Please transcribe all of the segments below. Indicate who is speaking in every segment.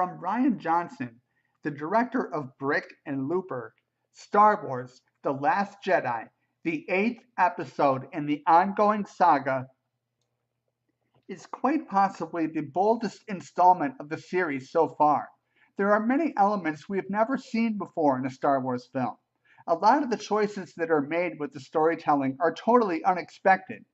Speaker 1: From Rian Johnson, the director of Brick and Looper, Star Wars The Last Jedi, the eighth episode in the ongoing saga, is quite possibly the boldest installment of the series so far. There are many elements we have never seen before in a Star Wars film. A lot of the choices that are made with the storytelling are totally unexpected.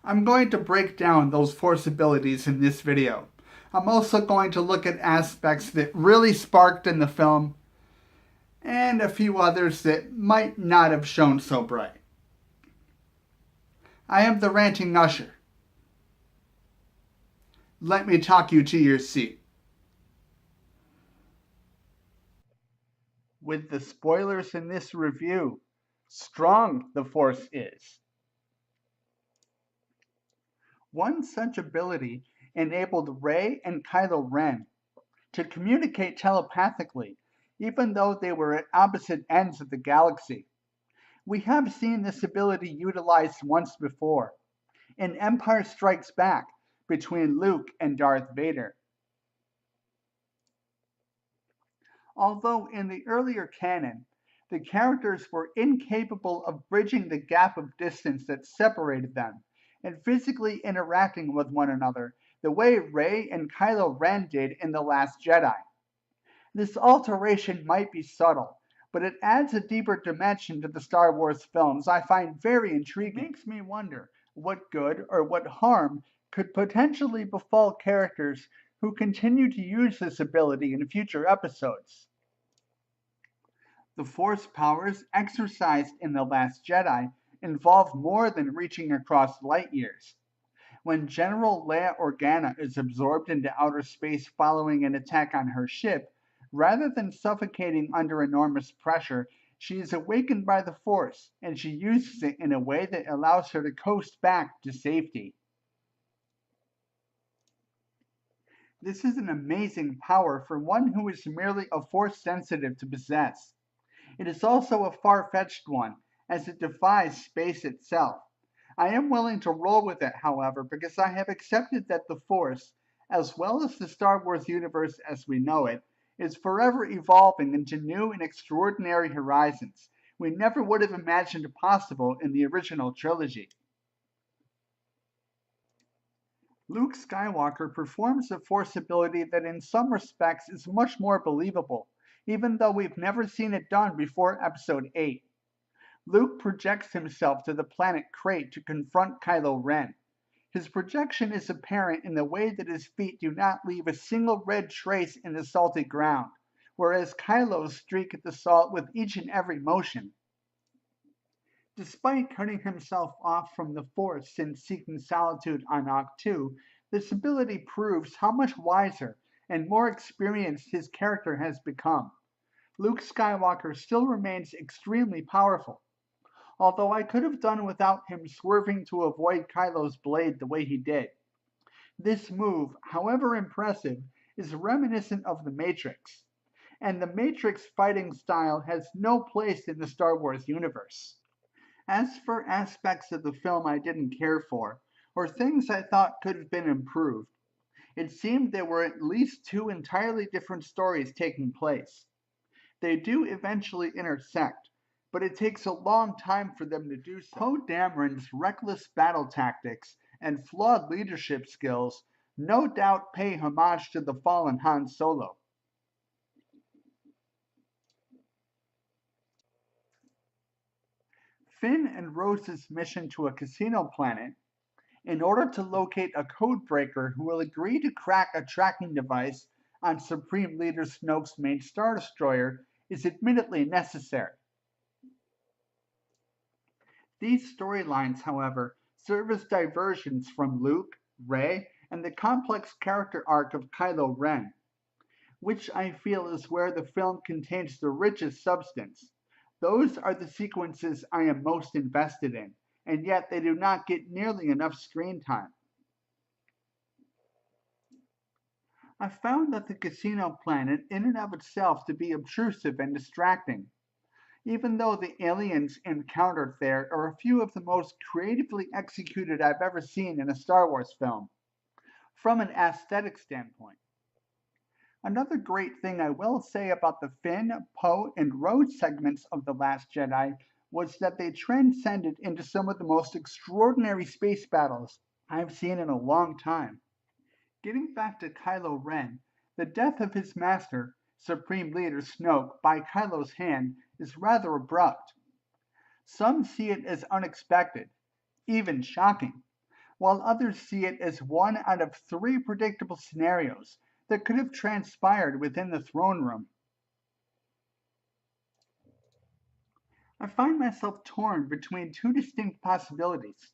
Speaker 1: I'm going to break down those Force abilities in this video. I'm also going to look at aspects that really sparked in the film and a few others that might not have shone so bright. I am the Ranting Usher. Let me talk you to your seat. With the spoilers in this review, strong the Force is. One such ability enabled Rey and Kylo Ren to communicate telepathically, even though they were at opposite ends of the galaxy. We have seen this ability utilized once before, in Empire Strikes Back, between Luke and Darth Vader. Although in the earlier canon, the characters were incapable of bridging the gap of distance that separated them and physically interacting with one another the way Rey and Kylo Ren did in The Last Jedi. This alteration might be subtle, but it adds a deeper dimension to the Star Wars films I find very intriguing. It makes me wonder what good or what harm could potentially befall characters who continue to use this ability in future episodes. The Force powers exercised in The Last Jedi involve more than reaching across light years. When General Leia Organa is absorbed into outer space following an attack on her ship, rather than suffocating under enormous pressure, she is awakened by the Force, and she uses it in a way that allows her to coast back to safety. This is an amazing power for one who is merely a Force sensitive to possess. It is also a far-fetched one, as it defies space itself. I am willing to roll with it, however, because I have accepted that the Force, as well as the Star Wars universe as we know it, is forever evolving into new and extraordinary horizons we never would have imagined possible in the original trilogy. Luke Skywalker performs a Force ability that in some respects is much more believable, even though we've never seen it done before Episode 8. Luke projects himself to the planet Crait to confront Kylo Ren. His projection is apparent in the way that his feet do not leave a single red trace in the salty ground, whereas Kylo's streak at the salt with each and every motion. Despite cutting himself off from the Force since seeking solitude on Ahch-To, this ability proves how much wiser and more experienced his character has become. Luke Skywalker still remains extremely powerful, although I could have done without him swerving to avoid Kylo's blade the way he did. This move, however impressive, is reminiscent of the Matrix, and the Matrix fighting style has no place in the Star Wars universe. As for aspects of the film I didn't care for, or things I thought could have been improved, it seemed there were at least two entirely different stories taking place. They do eventually intersect, but it takes a long time for them to do so. Poe Dameron's reckless battle tactics and flawed leadership skills no doubt pay homage to the fallen Han Solo. Finn and Rose's mission to a casino planet in order to locate a code breaker who will agree to crack a tracking device on Supreme Leader Snoke's main Star Destroyer is admittedly necessary. These storylines, however, serve as diversions from Luke, Rey, and the complex character arc of Kylo Ren, which I feel is where the film contains the richest substance. Those are the sequences I am most invested in, and yet they do not get nearly enough screen time. I found that the casino planet in and of itself to be obtrusive and distracting, even though the aliens encountered there are a few of the most creatively executed I've ever seen in a Star Wars film, from an aesthetic standpoint. Another great thing I will say about the Finn, Poe, and Rose segments of The Last Jedi was that they transcended into some of the most extraordinary space battles I've seen in a long time. Getting back to Kylo Ren, the death of his master, Supreme Leader Snoke, by Kylo's hand is rather abrupt. Some see it as unexpected, even shocking, while others see it as one out of three predictable scenarios that could have transpired within the throne room. I find myself torn between two distinct possibilities.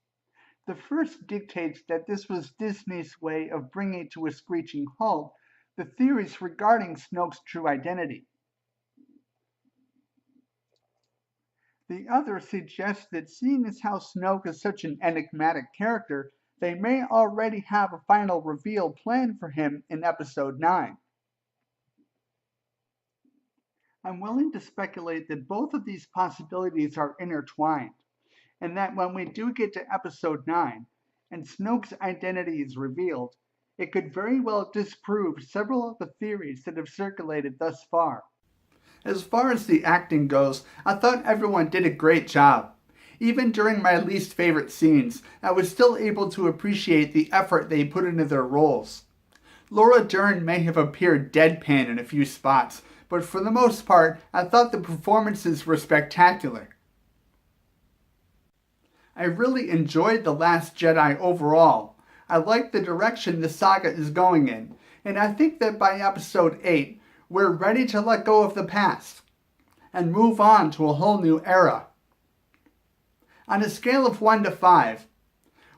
Speaker 1: The first dictates that this was Disney's way of bringing to a screeching halt the theories regarding Snoke's true identity. The other suggests that seeing as how Snoke is such an enigmatic character, they may already have a final reveal planned for him in Episode 9. I'm willing to speculate that both of these possibilities are intertwined, and that when we do get to Episode 9 and Snoke's identity is revealed, it could very well disprove several of the theories that have circulated thus far. As far as the acting goes, I thought everyone did a great job. Even during my least favorite scenes, I was still able to appreciate the effort they put into their roles. Laura Dern may have appeared deadpan in a few spots, but for the most part, I thought the performances were spectacular. I really enjoyed The Last Jedi overall. I like the direction the saga is going in, and I think that by Episode 8, we're ready to let go of the past and move on to a whole new era. On a scale of 1 to 5,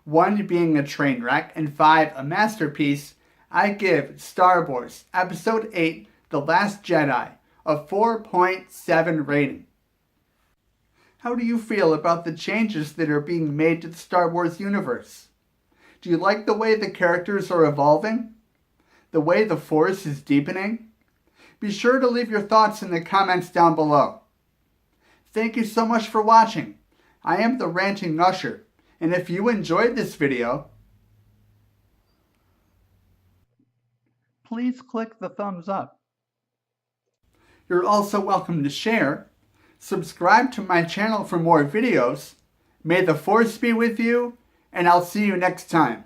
Speaker 1: 1 being a train wreck and 5 a masterpiece, I give Star Wars Episode 8, The Last Jedi, a 4.7 rating. How do you feel about the changes that are being made to the Star Wars universe? Do you like the way the characters are evolving? The way the Force is deepening? Be sure to leave your thoughts in the comments down below. Thank you so much for watching. I am the Ranting Usher, and if you enjoyed this video, please click the thumbs up. You're also welcome to share, subscribe to my channel for more videos. May the Force be with you, and I'll see you next time.